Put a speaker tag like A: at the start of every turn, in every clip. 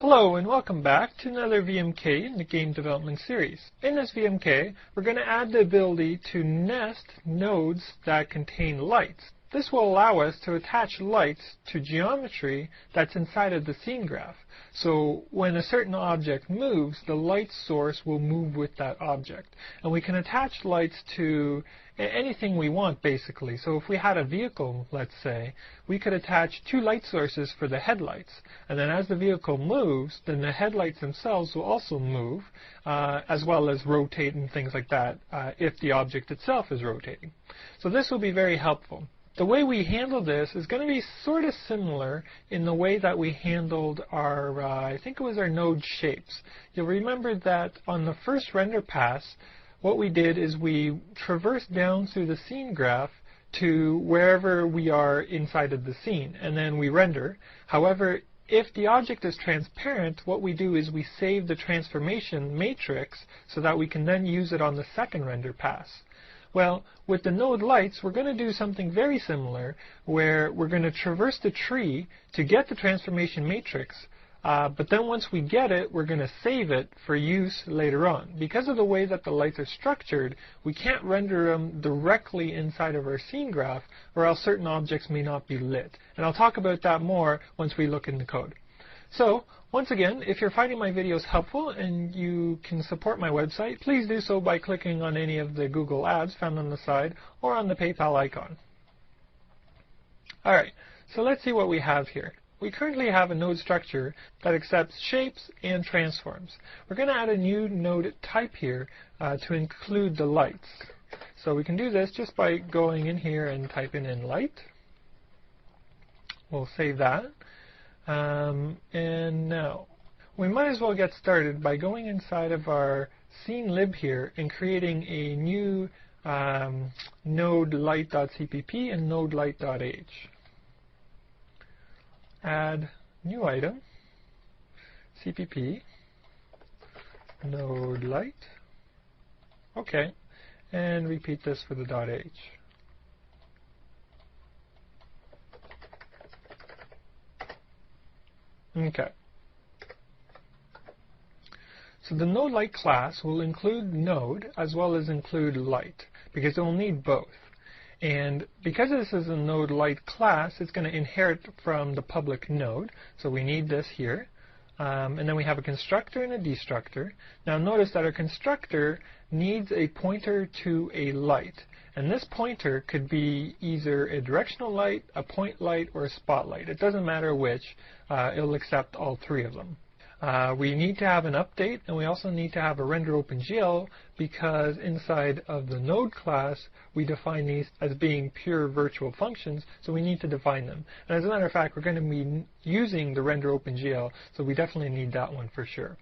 A: Hello and welcome back to another VMK in the game development series. In this VMK, we're going to add the ability to nest nodes that contain lights. This will allow us to attach lights to geometry that's inside of the scene graph. So when a certain object moves, the light source will move with that object. And we can attach lights to anything we want, basically. So if we had a vehicle, let's say, we could attach two light sources for the headlights. And then as the vehicle moves, then the headlights themselves will also move, as well as rotate and things like that, if the object itself is rotating. So this will be very helpful. The way we handle this is going to be sort of similar in the way that we handled our, I think it was our node shapes. You'll remember that on the first render pass, what we did is we traversed down through the scene graph to wherever we are inside of the scene, and then we render. However, if the object is transparent, what we do is we save the transformation matrix so that we can then use it on the second render pass. Well, with the node lights, we're going to do something very similar, where we're going to traverse the tree to get the transformation matrix, but then once we get it, we're going to save it for use later on. Because of the way that the lights are structured, we can't render them directly inside of our scene graph, or else certain objects may not be lit. And I'll talk about that more once we look in the code. So, once again, if you're finding my videos helpful and you can support my website, please do so by clicking on any of the Google ads found on the side or on the PayPal icon. Alright, so let's see what we have here. We currently have a node structure that accepts shapes and transforms. We're going to add a new node type here to include the lights. So we can do this just by going in here and typing in light. We'll save that. And now, we might as well get started by going inside of our scene lib here and creating a new node light.cpp and node light.h. Add new item, cpp, node light. Okay, and repeat this for the .h. Okay. So the node light class will include node as well as include light, because it will need both. And because this is a node light class, it's going to inherit from the public node. So we need this here. And then we have a constructor and a destructor. Now notice that our constructor needs a pointer to a light. And this pointer could be either a directional light, a point light, or a spotlight. It doesn't matter which. It'll accept all three of them. We need to have an update, and we also need to have a render OpenGL, because inside of the node class, we define these as being pure virtual functions, so we need to define them. And as a matter of fact, we're going to be using the render OpenGL, so we definitely need that one for sure.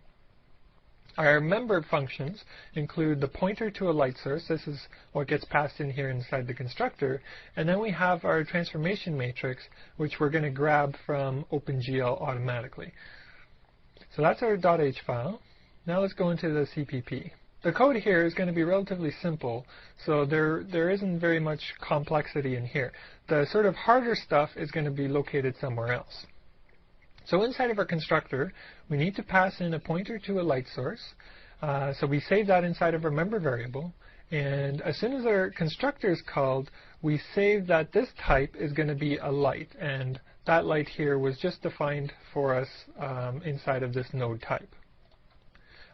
A: Our member functions include the pointer to a light source. This is what gets passed in here inside the constructor. And then we have our transformation matrix, which we're going to grab from OpenGL automatically. So that's our .h file. Now let's go into the CPP. The code here is going to be relatively simple, so there isn't very much complexity in here. The sort of harder stuff is going to be located somewhere else. So inside of our constructor, we need to pass in a pointer to a light source. So we save that inside of our member variable. And as soon as our constructor is called, we save that this type is going to be a light. And that light here was just defined for us inside of this node type.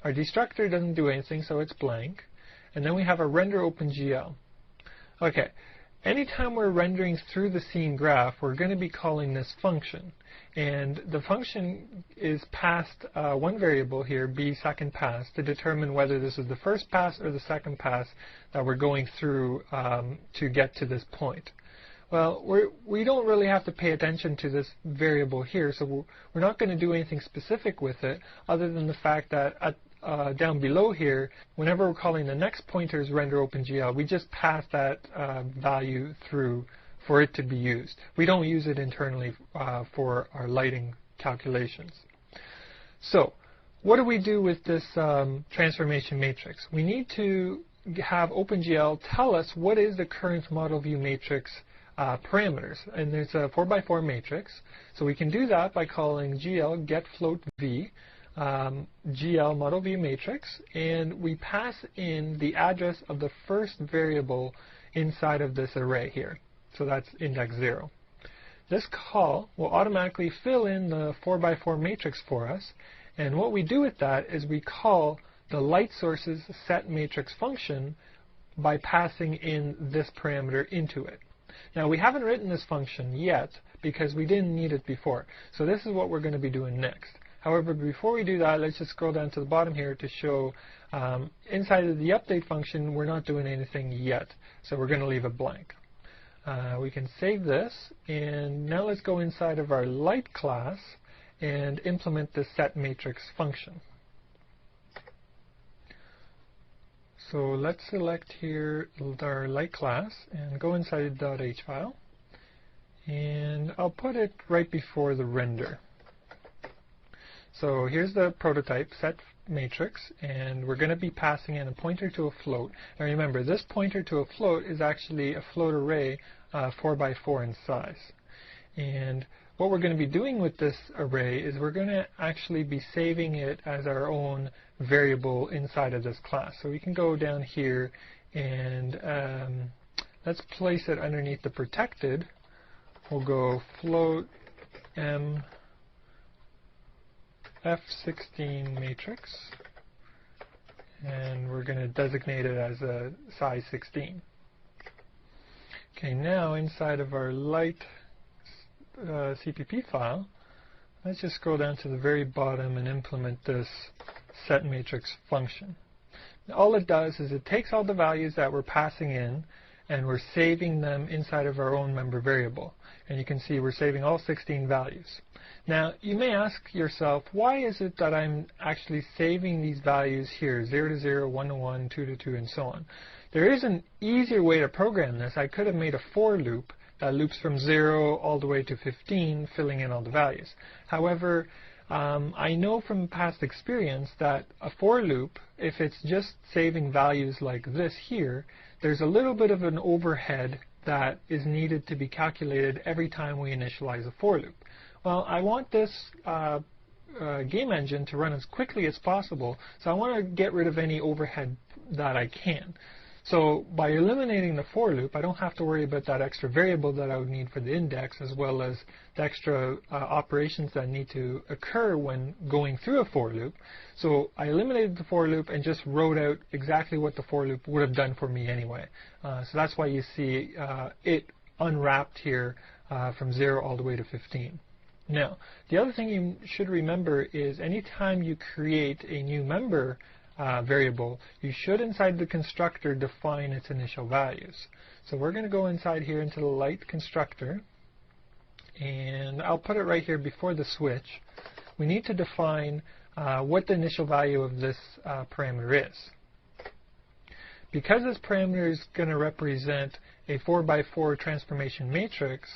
A: Our destructor doesn't do anything, so it's blank. And then we have a render OpenGL. Okay, anytime we're rendering through the scene graph, we're going to be calling this function. And the function is passed one variable here, b second pass, to determine whether this is the first pass or the second pass that we're going through to get to this point. Well, we don't really have to pay attention to this variable here, so we're not going to do anything specific with it, other than the fact that down below here, whenever we're calling the next pointer's render OpenGL, we just pass that value through for it to be used. We don't use it internally for our lighting calculations. So, what do we do with this transformation matrix? We need to have OpenGL tell us what is the current model view matrix parameters, and there's a 4x4 matrix. So we can do that by calling GL get float v, GL model v matrix, and we pass in the address of the first variable inside of this array here. So that's index 0. This call will automatically fill in the 4x4 matrix for us, and what we do with that is we call the light sources set matrix function by passing in this parameter into it. Now we haven't written this function yet because we didn't need it before, so this is what we're going to be doing next. However, before we do that, let's just scroll down to the bottom here to show inside of the update function we're not doing anything yet, so we're going to leave it blank. We can save this, and now let's go inside of our light class and implement the set matrix function. So let's select here our light class and go inside the .h file, and I'll put it right before the render. So here's the prototype set matrix, and we're going to be passing in a pointer to a float. Now remember, this pointer to a float is actually a float array 4x4 in size. And what we're going to be doing with this array is we're going to actually be saving it as our own variable inside of this class. So we can go down here and let's place it underneath the protected. We'll go float m F16 matrix, and we're going to designate it as a size 16. Okay, now inside of our light CPP file, let's just scroll down to the very bottom and implement this set matrix function. Now, all it does is it takes all the values that we're passing in and we're saving them inside of our own member variable. And you can see we're saving all 16 values. Now, you may ask yourself, why is it that I'm actually saving these values here, 0 to 0, 1 to 1, 2 to 2, and so on? There is an easier way to program this. I could have made a for loop that loops from 0 all the way to 15, filling in all the values. However, I know from past experience that a for loop, if it's just saving values like this here, there's a little bit of an overhead that is needed to be calculated every time we initialize a for loop. Well, I want this game engine to run as quickly as possible, so I want to get rid of any overhead that I can. So by eliminating the for loop, I don't have to worry about that extra variable that I would need for the index, as well as the extra operations that need to occur when going through a for loop. So I eliminated the for loop and just wrote out exactly what the for loop would have done for me anyway. So that's why you see it unwrapped here from 0 all the way to 15. Now, the other thing you should remember is anytime you create a new member variable, you should inside the constructor define its initial values. So we're going to go inside here into the light constructor, and I'll put it right here before the switch. We need to define what the initial value of this parameter is. Because this parameter is going to represent a 4x4 transformation matrix,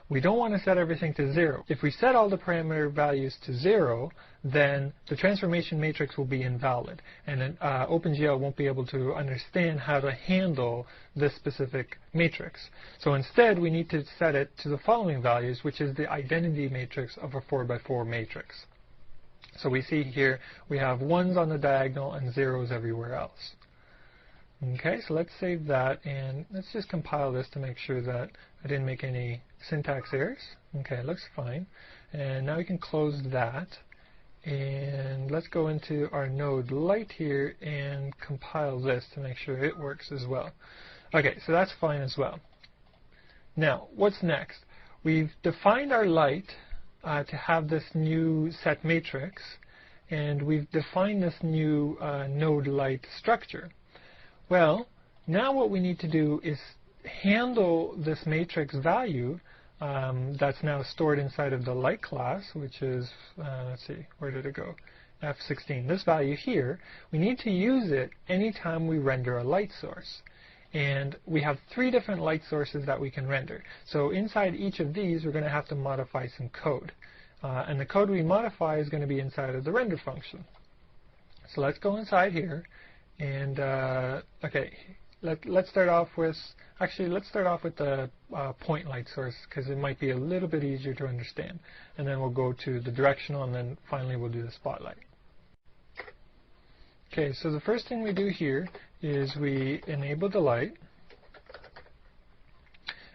A: we don't want to set everything to 0. If we set all the parameter values to 0, then the transformation matrix will be invalid, and then OpenGL won't be able to understand how to handle this specific matrix. So instead, we need to set it to the following values, which is the identity matrix of a 4x4 matrix. So we see here we have 1s on the diagonal and 0s everywhere else. Okay, so let's save that, and let's just compile this to make sure that I didn't make any syntax errors. Okay, it looks fine. And now we can close that. And let's go into our node light here and compile this to make sure it works as well. Okay, so that's fine as well. Now, what's next? We've defined our light to have this new set matrix, and we've defined this new node light structure. Well, now what we need to do is handle this matrix value that's now stored inside of the light class, which is, let's see, where did it go? F16. This value here, we need to use it anytime we render a light source. And we have 3 different light sources that we can render. So inside each of these, we're going to have to modify some code. And the code we modify is going to be inside of the render function. So let's go inside here. And okay, let's start off with, actually let's start off with the point light source, because it might be a little bit easier to understand. And then we'll go to the directional, and then finally we'll do the spotlight. Okay, so the first thing we do here is we enable the light,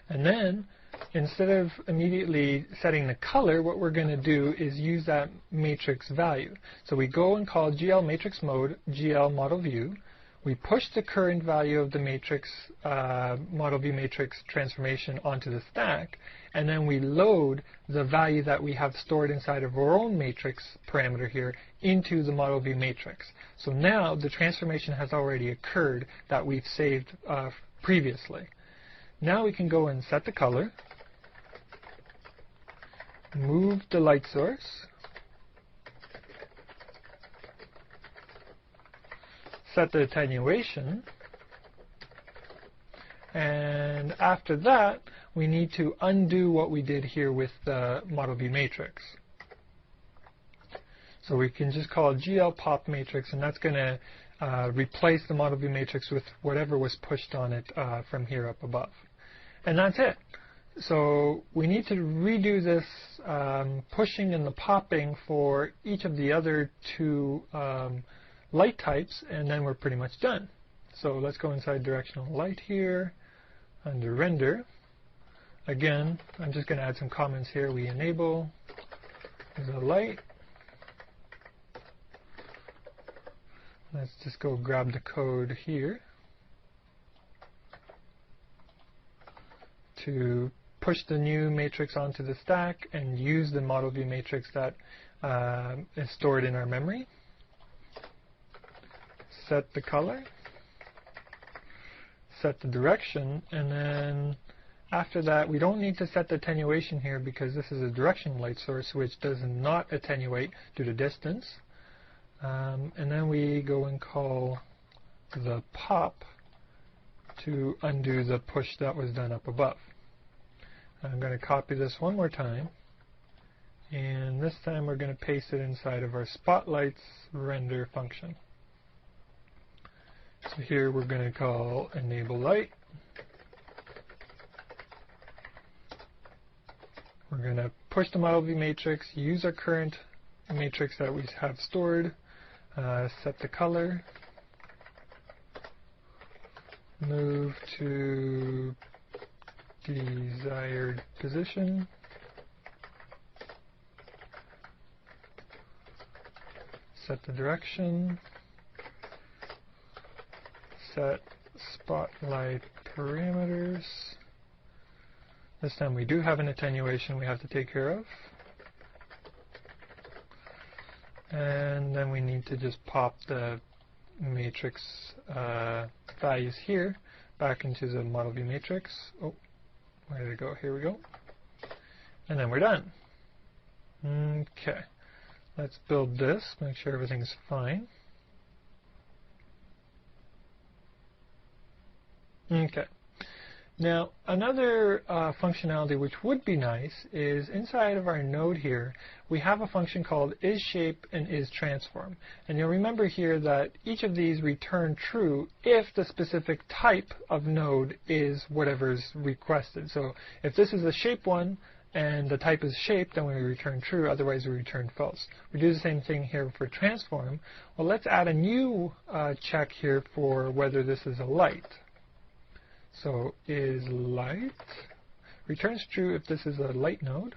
A: and then instead of immediately setting the color, what we're going to do is use that matrix value. So we go and call GL matrix mode, GL model view. We push the current value of the matrix, model view matrix transformation onto the stack, and then we load the value that we have stored inside of our own matrix parameter here into the model view matrix. So now the transformation has already occurred that we've saved previously. Now we can go and set the color, move the light source, set the attenuation, and after that we need to undo what we did here with the model view matrix. So we can just call GL pop matrix, and that's going to replace the model view matrix with whatever was pushed on it from here up above. And that's it. So we need to redo this pushing and the popping for each of the other two light types, and then we're pretty much done. So let's go inside directional light here, under render. Again, I'm just going to add some comments here. We enable the light. Let's just go grab the code here to push the new matrix onto the stack and use the model view matrix that is stored in our memory. Set the color, set the direction, and then after that we don't need to set the attenuation here because this is a directional light source which does not attenuate due to distance. And then we go and call the pop to undo the push that was done up above. I'm going to copy this one more time, and this time we're going to paste it inside of our spotlights render function. So here we're going to call enable light. We're going to push the model view matrix, use our current matrix that we have stored, set the color, move to desired position, set the direction, set spotlight parameters. This time we do have an attenuation we have to take care of. And then we need to just pop the matrix values here back into the model view matrix. Oh, where did it go? Here we go. And then we're done. Okay. Let's build this, make sure everything's fine. Okay. Now, another functionality which would be nice is inside of our node here, we have a function called isShape and isTransform. And you'll remember here that each of these return true if the specific type of node is whatever's requested. So if this is a shape one and the type is shape, then we return true, otherwise we return false. We do the same thing here for transform. Well, let's add a new check here for whether this is a light. So is light returns true if this is a light node.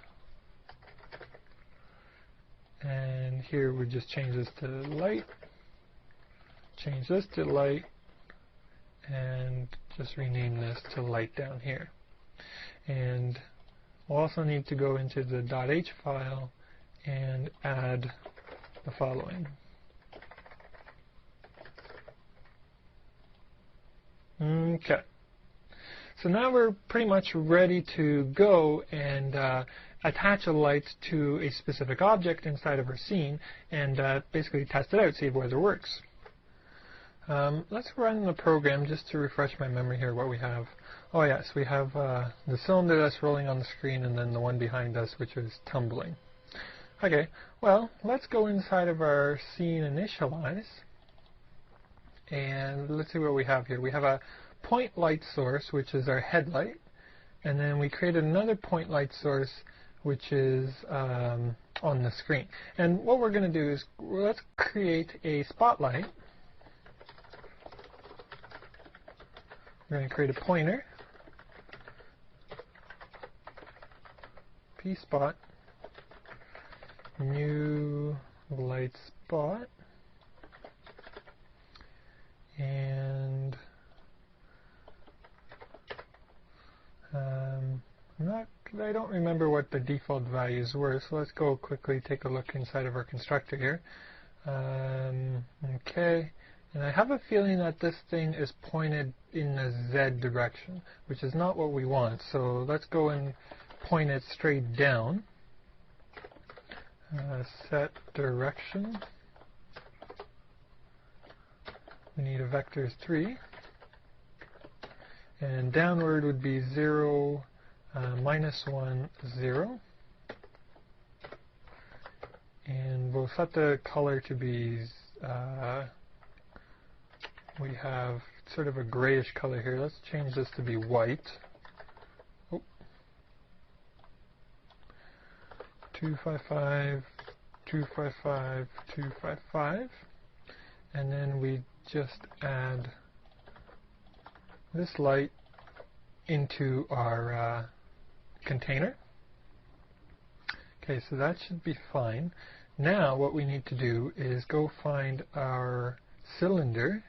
A: And here we just change this to light, change this to light, and just rename this to light down here. And we'll also need to go into the .h file and add the following. Okay. So now we're pretty much ready to go and attach a light to a specific object inside of our scene and basically test it out, see whether it works. Let's run the program just to refresh my memory here what we have. Oh yes, we have the cylinder that's rolling on the screen and then the one behind us which is tumbling. Okay, well, let's go inside of our scene initialize and let's see what we have here. We have a point light source, which is our headlight, and then we created another point light source, which is on the screen. And what we're going to do is, let's create a spotlight. We're going to create a pointer, p-spot, new light spot, and I don't remember what the default values were, so let's go quickly take a look inside of our constructor here. Okay, and I have a feeling that this thing is pointed in the Z direction, which is not what we want, so let's go and point it straight down. Set direction. We need a vector 3. And downward would be 0, -1, 0. And we'll set the color to be, we have sort of a grayish color here. Let's change this to be white. Oh. 255, 255, 255. And then we just add this light into our container. Okay, so that should be fine. Now what we need to do is go find our cylinder,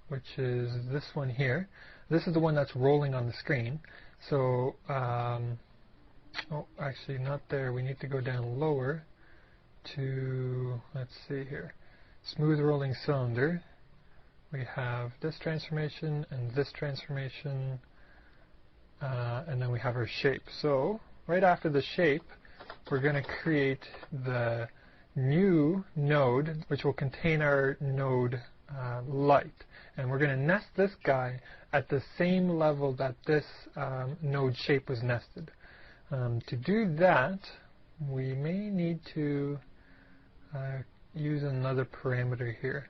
A: which is this one here. This is the one that's rolling on the screen. So, oh, actually not there. We need to go down lower to, let's see here, smooth rolling cylinder. We have this transformation and this transformation, and then we have our shape. So right after the shape, we're going to create the new node, which will contain our node light. And we're going to nest this guy at the same level that this node shape was nested. To do that, we may need to use another parameter here.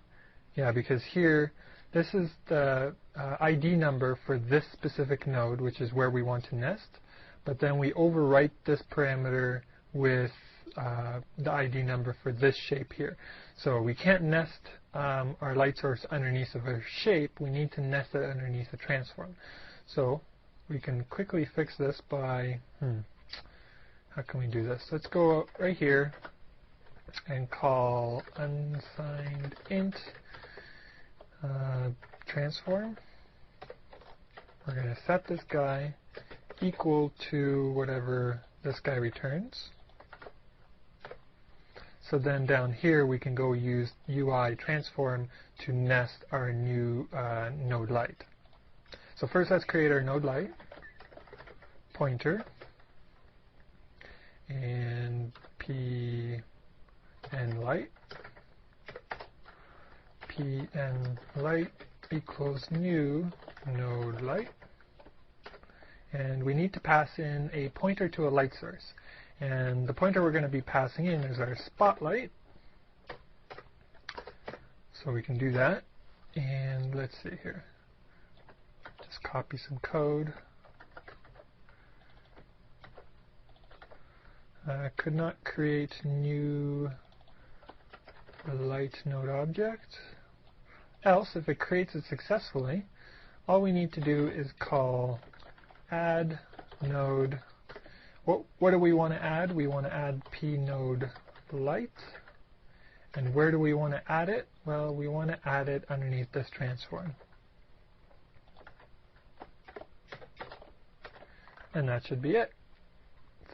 A: Yeah, because here, this is the ID number for this specific node, which is where we want to nest. But then we overwrite this parameter with the ID number for this shape here. So we can't nest our light source underneath of our shape. We need to nest it underneath the transform. So we can quickly fix this by, how can we do this? Let's go right here and call unsigned int transform. We're going to set this guy equal to whatever this guy returns. So then down here we can go use UI transform to nest our new node light. So first let's create our node light pointer, and pn light, pn light equals new node light, and we need to pass in a pointer to a light source. And the pointer we're going to be passing in is our spotlight. So we can do that. And let's see here. Just copy some code. Could not create new light node object. Else, if it creates it successfully, all we need to do is call add node. What do we want to add? We want to add pnode light. And where do we want to add it? Well, we want to add it underneath this transform. And that should be it.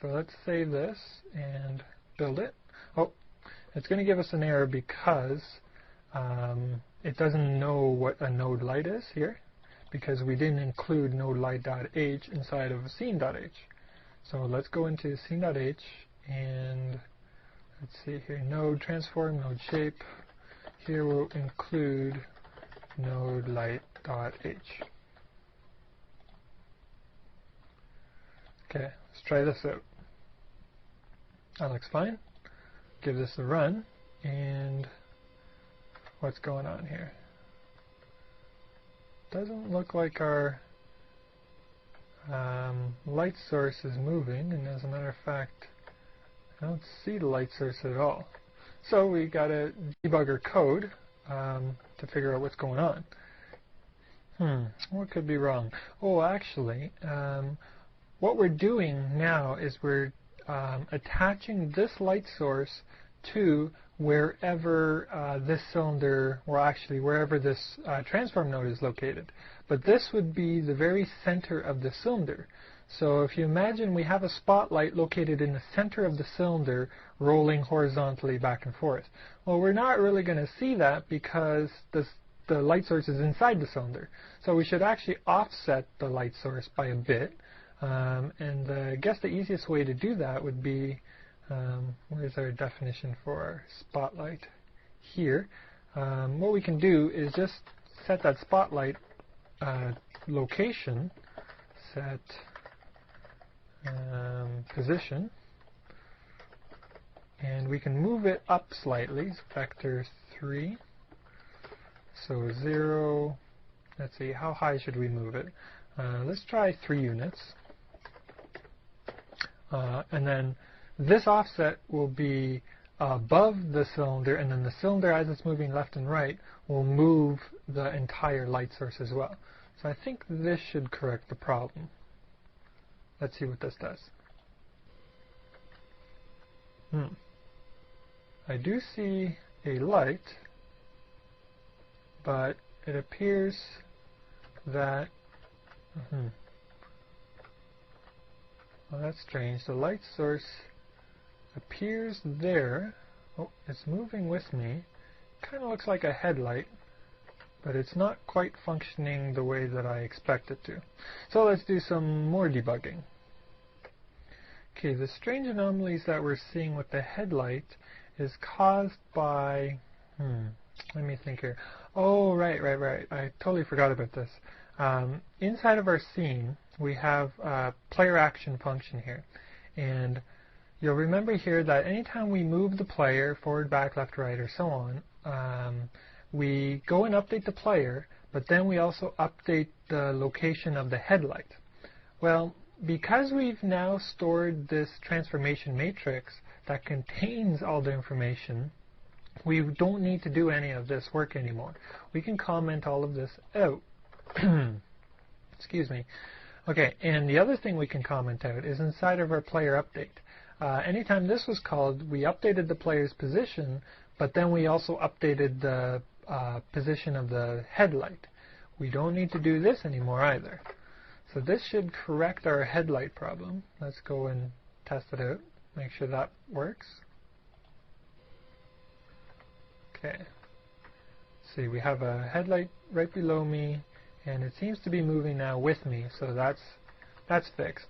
A: So let's save this and build it. Oh, it's going to give us an error because it doesn't know what a node light is here, because we didn't include node light.h inside of scene.h. So let's go into scene.h and let's see here, node transform, node shape. Here we'll include node light.h. Okay, let's try this out. That looks fine. Give this a run, and what's going on here? doesn't look like our light source is moving, and as a matter of fact, I don't see the light source at all. So we got to debug our code to figure out what's going on. What could be wrong? Oh, actually, what we're doing now is we're attaching this light source to wherever this cylinder, or actually wherever this transform node is located. But this would be the very center of the cylinder. So if you imagine we have a spotlight located in the center of the cylinder rolling horizontally back and forth. Well, we're not really going to see that because the light source is inside the cylinder. So we should actually offset the light source by a bit. And I guess the easiest way to do that would be, where's our definition for our spotlight? Here. What we can do is just set that spotlight location, set position, and we can move it up slightly, vector 3. So 0, let's see, how high should we move it? Let's try 3 units. And then this offset will be above the cylinder, and then the cylinder, as it's moving left and right, will move the entire light source as well. So I think this should correct the problem. Let's see what this does. I do see a light, but it appears that well, that's strange. The light source appears there. Oh, it's moving with me. Kind of looks like a headlight, but it's not quite functioning the way that I expect it to. So let's do some more debugging. Okay, the strange anomalies that we're seeing with the headlight is caused by, let me think here. Oh, right. I totally forgot about this. Inside of our scene, we have a player action function here. And you'll remember here that anytime we move the player forward, back, left, right, or so on, we go and update the player, but then we also update the location of the headlight. Well, because we've now stored this transformation matrix that contains all the information, we don't need to do any of this work anymore. We can comment all of this out. Excuse me. Okay, and the other thing we can comment out is inside of our player update. Anytime this was called, we updated the player's position, but then we also updated the position of the headlight. We don't need to do this anymore either. So this should correct our headlight problem. Let's go and test it out, make sure that works. Okay. See, we have a headlight right below me, and it seems to be moving now with me, so that's fixed.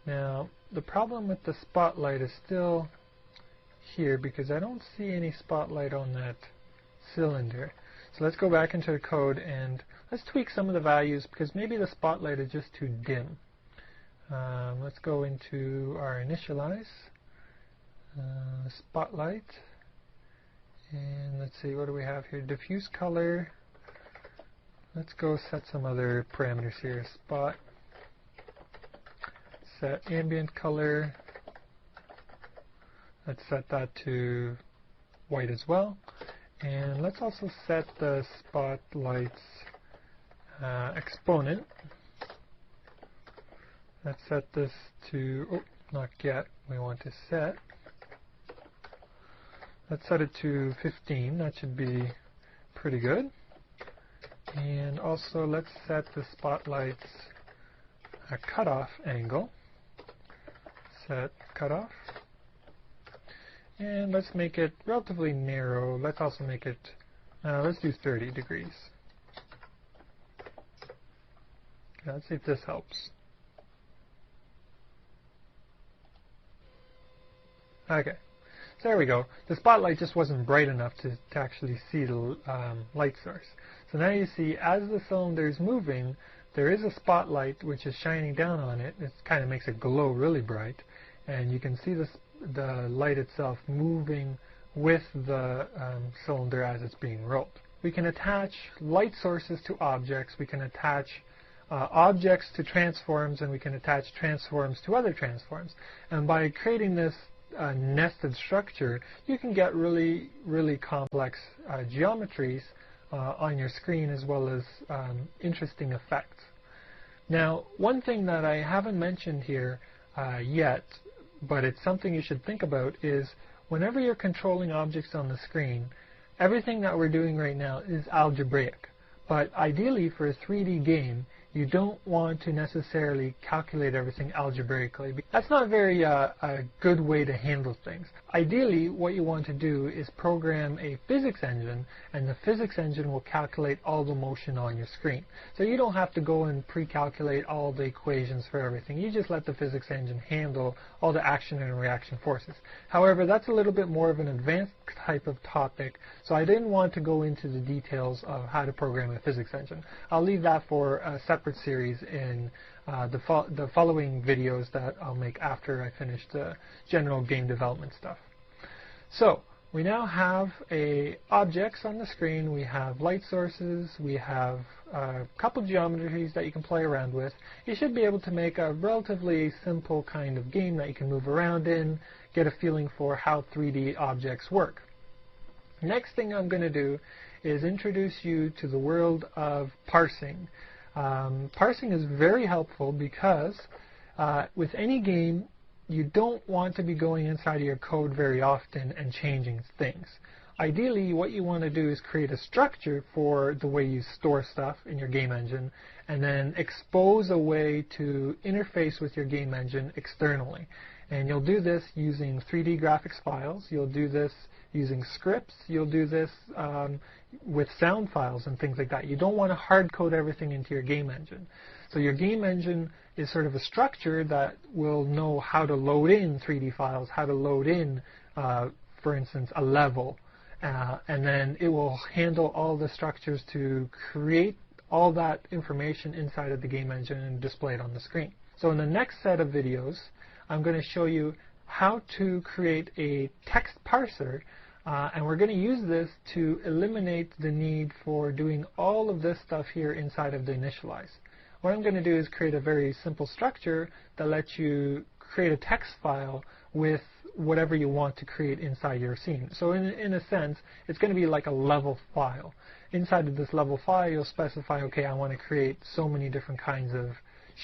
A: Now, the problem with the spotlight is still here because I don't see any spotlight on that cylinder. So let's go back into the code and let's tweak some of the values because maybe the spotlight is just too dim. Let's go into our initialize, spotlight, and let's see, what do we have here? Diffuse color. Let's go set some other parameters here. Spot, set ambient color. Let's set that to white as well. And let's also set the spotlight's exponent. Let's set this to, oh, not get, we want to set. Let's set it to 15, that should be pretty good. And also let's set the spotlight's cutoff angle. Set cutoff. And let's make it relatively narrow. Let's also make it, let's do 30 degrees. Okay, let's see if this helps. Okay, so there we go. The spotlight just wasn't bright enough to actually see the light source. So now you see, as the cylinder is moving, there is a spotlight which is shining down on it. It kind of makes it glow really bright. And you can see the light itself moving with the cylinder as it's being rolled. we can attach light sources to objects, we can attach objects to transforms, and we can attach transforms to other transforms. And by creating this nested structure, you can get really, really complex geometries on your screen, as well as interesting effects. Now, one thing that I haven't mentioned here yet, but it's something you should think about, is whenever you're controlling objects on the screen, everything that we're doing right now is algebraic. But ideally, for a 3D game, you don't want to necessarily calculate everything algebraically. That's not very a good way to handle things. Ideally, what you want to do is program a physics engine, and the physics engine will calculate all the motion on your screen. So you don't have to go and pre-calculate all the equations for everything. You just let the physics engine handle all the action and reaction forces. However, that's a little bit more of an advanced type of topic, so I didn't want to go into the details of how to program a physics engine. I'll leave that for a separate series in the following videos that I'll make after I finish the general game development stuff. So we now have objects on the screen, we have light sources, we have a couple geometries that you can play around with. You should be able to make a relatively simple kind of game that you can move around in, get a feeling for how 3D objects work. Next thing I'm going to do is introduce you to the world of parsing. Parsing is very helpful because with any game, you don't want to be going inside of your code very often and changing things. Ideally, what you want to do is create a structure for the way you store stuff in your game engine, and then expose a way to interface with your game engine externally. And you'll do this using 3D graphics files, you'll do this using scripts, you'll do this with sound files and things like that. You don't want to hard code everything into your game engine. So your game engine is sort of a structure that will know how to load in 3D files, how to load in, for instance, a level, and then it will handle all the structures to create all that information inside of the game engine and display it on the screen. So in the next set of videos, I'm going to show you how to create a text parser, and we're going to use this to eliminate the need for doing all of this stuff here inside of the initialize. What I'm going to do is create a very simple structure that lets you create a text file with whatever you want to create inside your scene. So in a sense, it's going to be like a level file. Inside of this level file, you'll specify, okay, I want to create so many different kinds of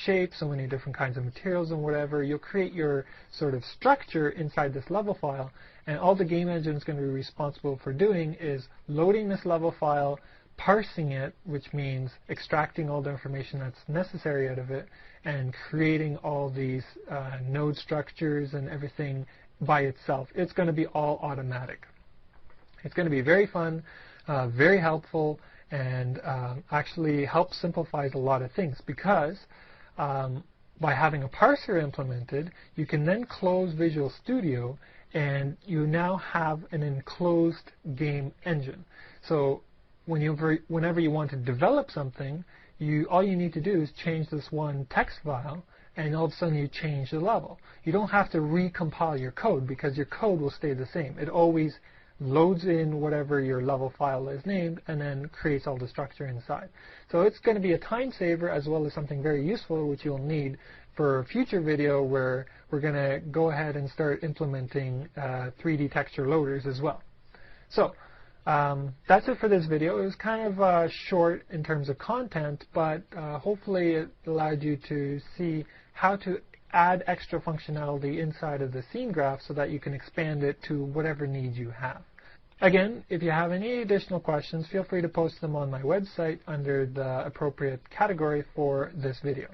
A: shapes, so many different kinds of materials and whatever. You'll create your sort of structure inside this level file, and all the game engine is going to be responsible for doing is loading this level file, parsing it, which means extracting all the information that's necessary out of it, and creating all these node structures and everything by itself. It's going to be all automatic. It's going to be very fun, very helpful, and actually helps simplify a lot of things, because by having a parser implemented, you can then close Visual Studio and you now have an enclosed game engine. So whenever you want to develop something, all you need to do is change this one text file, and all of a sudden you change the level. You don't have to recompile your code, because your code will stay the same. It always loads in whatever your level file is named and then creates all the structure inside. So it's going to be a time saver as well as something very useful, which you'll need for a future video where we're going to go ahead and start implementing 3D texture loaders as well. So that's it for this video. It was kind of short in terms of content, but hopefully it allowed you to see how to add extra functionality inside of the scene graph so that you can expand it to whatever needs you have. Again, if you have any additional questions, feel free to post them on my website under the appropriate category for this video.